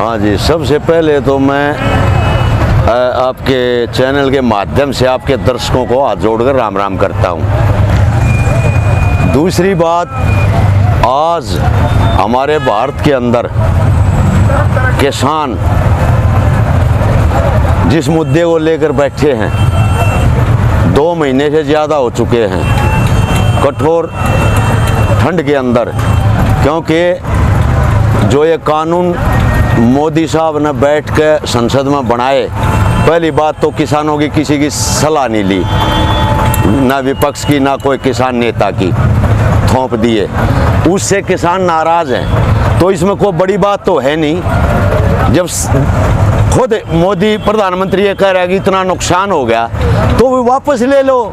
हाँ जी, सबसे पहले तो मैं आपके चैनल के माध्यम से आपके दर्शकों को हाथ जोड़कर राम राम करता हूँ। दूसरी बात, आज हमारे भारत के अंदर किसान जिस मुद्दे को लेकर बैठे हैं, 2 महीने से ज़्यादा हो चुके हैं कठोर ठंड के अंदर, क्योंकि जो ये कानून मोदी साहब ने बैठ के संसद में बनाए, पहली बात तो किसानों की किसी की सलाह नहीं ली, ना विपक्ष की ना कोई किसान नेता की, थोप दिए, उससे किसान नाराज़ हैं। तो इसमें कोई बड़ी बात तो है नहीं। जब खुद मोदी प्रधानमंत्री ये कह रहा है कि इतना नुकसान हो गया, तो वो वापस ले लो,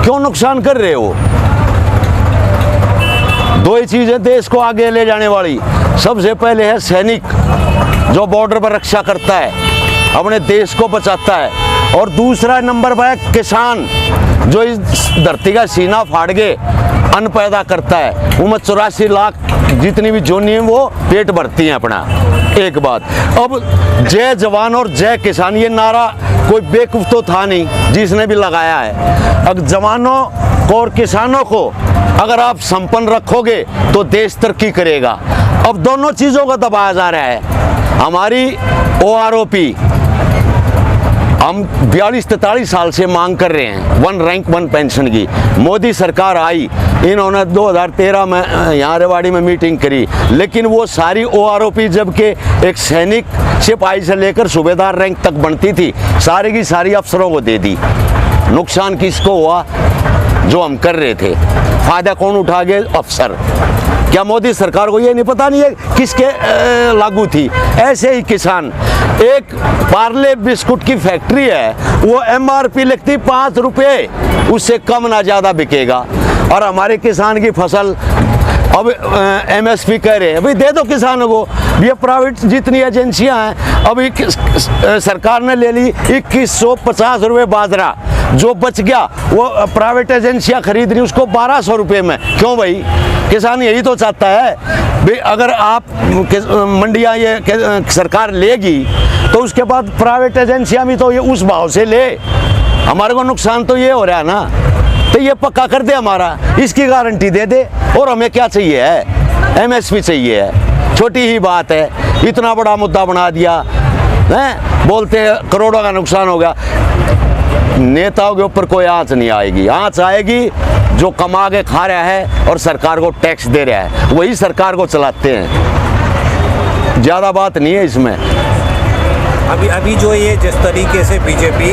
क्यों नुकसान कर रहे हो? 2 ही चीज़ें देश को आगे ले जाने वाली, सबसे पहले है सैनिक जो बॉर्डर पर रक्षा करता है, अपने देश को बचाता है, और दूसरा नंबर पर है किसान जो इस धरती का सीना फाड़ के अन्न पैदा करता है। उनमें 84 लाख जितनी भी जोनी है वो पेट भरती हैं अपना। एक बात, अब जय जवान और जय किसान ये नारा कोई बेवकूफ़ तो था नहीं जिसने भी लगाया है। अब जवानों को और किसानों को अगर आप संपन्न रखोगे तो देश तरक्की करेगा। अब दोनों चीज़ों को दबाया जा रहा है। हमारी OROP हम 42-43 साल से मांग कर रहे हैं 1 रैंक 1 पेंशन की। मोदी सरकार आई, इन्होंने 2013 में यहाँ रेवाड़ी में मीटिंग करी, लेकिन वो सारी OROP जबकि एक सैनिक सिपाही से लेकर सूबेदार रैंक तक बनती थी, सारी की सारी अफसरों को दे दी। नुकसान किसको हुआ? जो हम कर रहे थे। फायदा कौन उठा गए? अफसर। क्या मोदी सरकार को ये नहीं पता नहीं है किसके लागू थी? ऐसे ही किसान, एक पार्ले बिस्कुट की फैक्ट्री है, वो MRP लिखती 5 रुपये, उससे कम ना ज़्यादा बिकेगा, और हमारे किसान की फसल अब MSP कह रहे हैं, भाई दे दो किसानों को। ये प्राइवेट जितनी एजेंसियां हैं, अभी सरकार ने ले ली 2150 रुपये बाजरा, जो बच गया वो प्राइवेट एजेंसियां खरीद रही उसको 1200 रुपये में। क्यों भाई? किसान यही तो चाहता है भाई, अगर आप मंडियां ये सरकार लेगी तो उसके बाद प्राइवेट एजेंसियां भी तो ये उस भाव से ले। हमारे को नुकसान तो ये हो रहा है ना, तो ये पक्का कर दे हमारा, इसकी गारंटी दे दे। और हमें क्या चाहिए है? MSP चाहिए है। छोटी ही बात है, इतना बड़ा मुद्दा बना दिया है, बोलते हैं करोड़ों का नुकसान हो गया। नेताओं के ऊपर कोई आंच नहीं आएगी। आंच आएगी जो कमा के खा रहा है और सरकार को टैक्स दे रहा है, वही सरकार को चलाते हैं। ज़्यादा बात नहीं है इसमें। अभी जो ये जिस तरीके से बीजेपी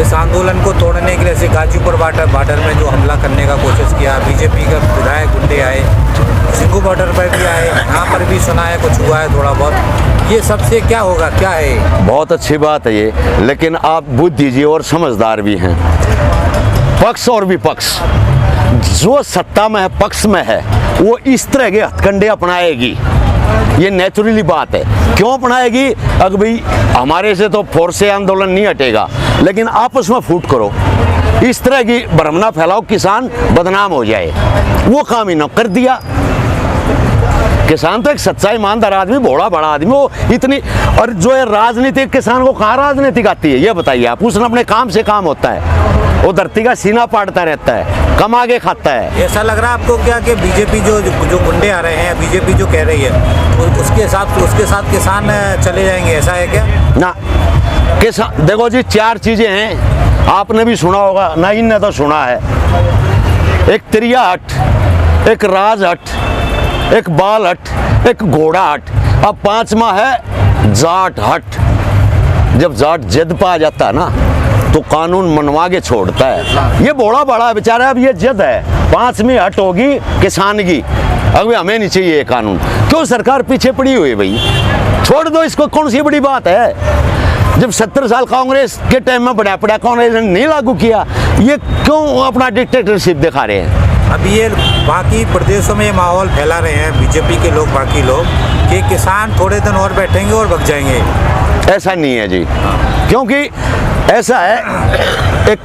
इस आंदोलन को तोड़ने के लिए, जैसे गाजीपुर बॉर्डर में जो हमला करने का कोशिश किया, बीजेपी का विधायक गुंडे आए, सिंघू बॉर्डर पर भी आए, यहाँ पर भी सुना है कुछ हुआ है थोड़ा बहुत। ये सबसे क्या होगा, क्या है? बहुत अच्छी बात है ये, लेकिन आप बुद्धि दीजिए और समझदार भी हैं। पक्ष और विपक्ष, जो सत्ता में है, पक्ष में है, वो इस तरह के हथकंडे अपनाएगी, ये नेचुरली बात है। क्यों अपनाएगी? अगर भाई हमारे से तो फोर्स से आंदोलन नहीं हटेगा, लेकिन आपस में फूट करो, इस तरह की भ्रमना फैलाओ, किसान बदनाम हो जाए, वो काम ही न कर दिया। किसान तो एक सच्चा ईमानदार आदमी, भोला बड़ा आदमी, वो इतनी, और जो है राजनीतिक, किसान को कहाँ राजनीतिक आती है ये बताइए आप? उसने अपने काम से काम होता है, वो धरती का सीना पाटता रहता है, कमा के खाता है। ऐसा लग रहा है आपको क्या कि बीजेपी जो गुंडे आ रहे हैं, बीजेपी जो कह रही है उसके साथ किसान चले जाएंगे, ऐसा है क्या? ना, किसान देखो जी, 4 चीज़ें हैं, आपने भी सुना होगा, ना इनने तो सुना है। एक त्रिया हट, एक राज हट, एक बाल हट, एक घोड़ा हट, अब 5वां है जाट हट। जब जाट जद पा जाता है ना तो कानून मनवा के छोड़ता है। ये बड़ा बड़ा बेचारा, अब ये जद है, 5वीं हट होगी किसान की। अभी हमें नहीं चाहिए ये कानून। क्यों सरकार पीछे पड़ी हुई है भाई? छोड़ दो इसको, कौन सी बड़ी बात है? जब 70 साल कांग्रेस के टाइम में बढ़ा पड़ा, कांग्रेस ने नहीं लागू किया, ये क्यों अपना डिक्टेटरशिप दिखा रहे हैं? अभी ये बाकी प्रदेशों में ये माहौल फैला रहे हैं बीजेपी के लोग, बाकी लोग, कि किसान थोड़े दिन और बैठेंगे और भग जाएंगे। ऐसा नहीं है जी, क्योंकि ऐसा है, एक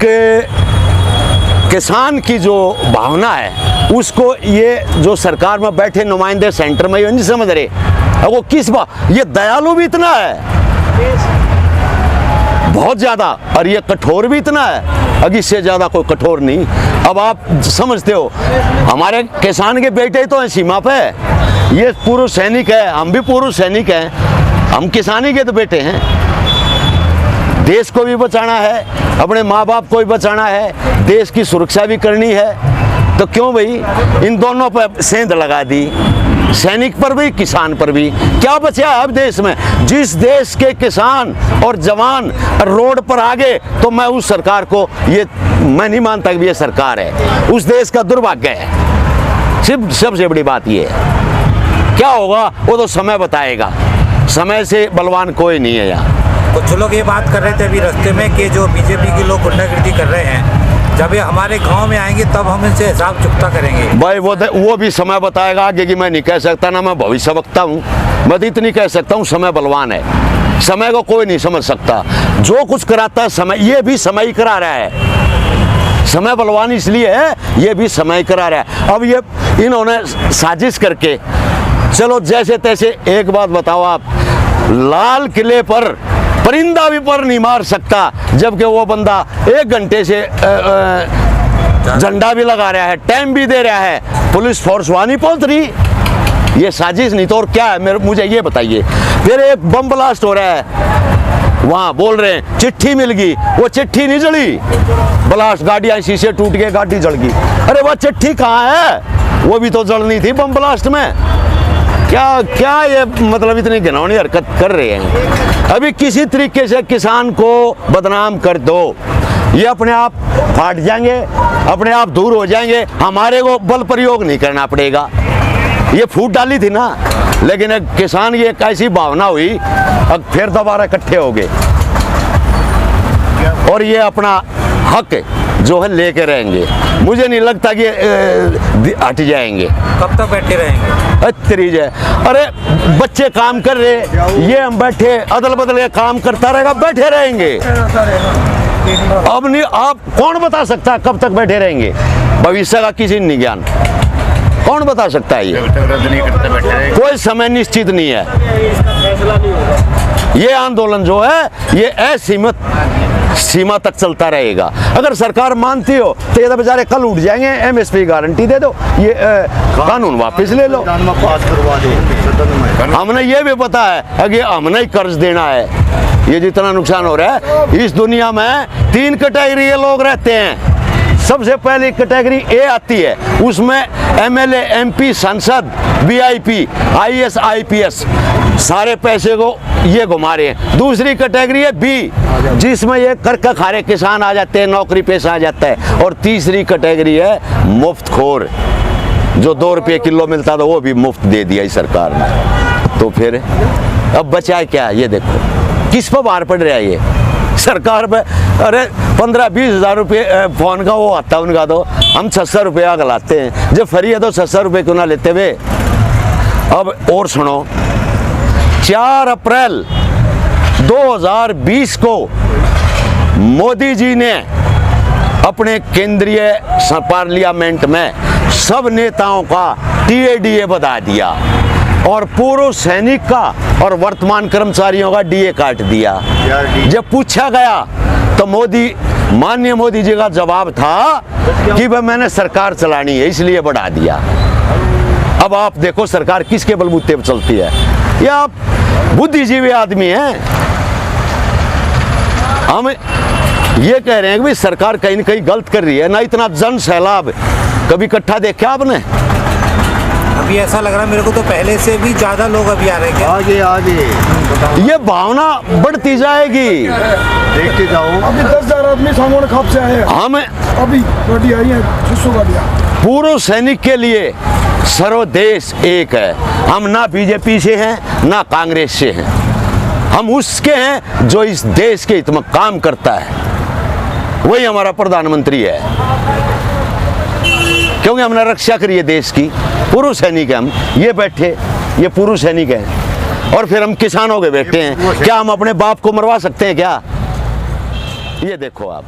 किसान की जो भावना है उसको ये जो सरकार में बैठे नुमाइंदे सेंटर में ये नहीं समझ रहे। अब वो किस बात, ये दयालु भी इतना है बहुत ज्यादा, और ये कठोर भी इतना है, अब इससे ज्यादा कोई कठोर नहीं। अब आप समझते हो हमारे किसान के बेटे तो हैं सीमा पे, ये पूर्व सैनिक है, हम भी पूर्व सैनिक हैं, हम किसानी के तो बेटे हैं। देश को भी बचाना है, अपने माँ बाप को भी बचाना है, देश की सुरक्षा भी करनी है, तो क्यों भाई इन दोनों पर सेंध लगा दी, सैनिक पर भी किसान पर भी। क्या बचा है अब देश में? जिस देश के किसान और जवान रोड पर आ गए तो मैं उस सरकार को, ये मैं नहीं मानता कि ये सरकार है, उस देश का दुर्भाग्य है। सिर्फ सबसे बड़ी बात ये है, क्या होगा वो तो समय बताएगा, समय से बलवान कोई नहीं है यहाँ। कुछ लोग ये बात कर रहे थे अभी रास्ते में कि जो बीजेपी के लोग गुंडागर्दी कर रहे हैं, जब ये हमारे गांव में आएंगे तब हम इनसे हिसाब चुकता करेंगे। भाई वो भी समय बताएगा आगे की, मैं नहीं कह सकता, ना मैं भविष्य वक्ता हूँ, मैं तो इतनी कह सकता हूँ समय बलवान है, समय को कोई नहीं समझ सकता। जो कुछ कराता है समय, ये भी समय ही करा रहा है, समय बलवान इसलिए है, ये भी समय करा रहा है। अब ये इन्होंने साजिश करके, चलो जैसे तैसे, एक बात बताओ आप, लाल किले पर परिंदा भी पर नहीं मार सकता, जबकि वो बंदा 1 घंटे से झंडा भी लगा रहा है, टाइम भी दे रहा है, पुलिस फोर्स वहां नहीं पहुंच रही। ये साजिश नहीं तो और क्या है, मुझे ये बताइए। फिर एक बम ब्लास्ट हो रहा है, वहां बोल रहे हैं चिट्ठी मिल गई, वो चिट्ठी नहीं जली, ब्लास्ट, गाड़ियां शीशे टूट गए, गाड़ी जल गई। अरे वो चिट्ठी कहाँ है? वो भी तो जलनी थी बम ब्लास्ट में। क्या क्या ये मतलब इतनी घिनौनी हरकत कर रहे हैं। अभी किसी तरीके से किसान को बदनाम कर दो, ये अपने आप फाट जाएंगे, अपने आप दूर हो जाएंगे, हमारे को बल प्रयोग नहीं करना पड़ेगा। ये फूट डाली थी ना, लेकिन एक किसान की एक ऐसी भावना हुई, अब फिर दोबारा इकट्ठे हो गए और ये अपना हक जो है लेके रहेंगे। मुझे नहीं लगता कि हट जाएंगे। कब तक बैठे रहेंगे? तरीज है, अरे बच्चे काम कर रहे, ये हम बैठे अदल बदल के काम करता रहेगा, बैठे रहेंगे। अब नहीं, आप कौन बता सकता है कब तक बैठे रहेंगे? भविष्य का किसी नहीं ज्ञान, कौन बता सकता है? ये कोई समय निश्चित नहीं है। ये आंदोलन जो है ये असीमित सीमा तक चलता रहेगा। अगर सरकार मानती हो तो ये तो बेचारे कल उठ जाएंगे, एमएसपी गारंटी दे दो, ये कानून वापस ले लो। हमने ये भी पता है कि हमने ही कर्ज देना है। ये जितना नुकसान हो रहा है, इस दुनिया में 3 कैटेगरी के लोग रहते हैं। सबसे पहली कैटेगरी ए आती है, उसमें एमएलए, एमपी, सांसद, वीआईपी, आईएएस, आईपीएस, सारे पैसे को ये घुमा रहे हैं। दूसरी कैटेगरी है बी, जिसमें ये कर खा रहे किसान आ जाते हैं, नौकरी पेशा आ जाता है। और तीसरी कैटेगरी है मुफ्तखोर, जो 2 रुपये किलो मिलता था वो भी मुफ्त दे दिया इस सरकार ने। तो फिर अब बचाए क्या? ये देखो किस पर भार पड़ रहा है ये सरकार पे। अरे 15-20 हज़ार रुपये फोन का वो आता है उनका, तो हम 600 रुपया गलाते हैं। जब फ्री है तो 600 रुपये क्यों ना लेते हुए। अब और सुनो, 4 अप्रैल 2020 को मोदी जी ने अपने केंद्रीय पार्लियामेंट में सब नेताओं का टीएडीए बढ़ा दिया और पूर्व सैनिक का और वर्तमान कर्मचारियों का डीए काट दिया। जब पूछा गया तो माननीय मोदी जी का जवाब था कि भाई मैंने सरकार चलानी है इसलिए बढ़ा दिया। अब आप देखो सरकार किसके बलबूते पर चलती है। ये आप बुद्धिजीवी आदमी हैं, हम ये कह रहे हैं कि भाई सरकार कहीं न कहीं गलत कर रही है ना। इतना जन सैलाब कभी इकट्ठा देखा आपने? अभी ऐसा लग रहा है मेरे को तो पहले से भी ज्यादा लोग अभी आ रहे हैं। आगे आगे ये भावना बढ़ती जाएगी। देखते जाओ। अभी 10,000 आदमी सामने खाप से आए हैं। हम अभी गाड़ी आई है 600 गाड़ियाँ। पूर्व सैनिक के लिए सर्वदेश एक है। हम ना बीजेपी से हैं ना कांग्रेस से हैं, हम उसके हैं जो इस देश के हित में काम करता है, वही हमारा प्रधानमंत्री है। क्योंकि हमने रक्षा करी है देश की। पूर्व सैनिक हैं हम, ये बैठे ये पूर्व सैनिक हैं और फिर हम किसानों के बैठे हैं। क्या हम अपने बाप को मरवा सकते हैं क्या? ये देखो आप।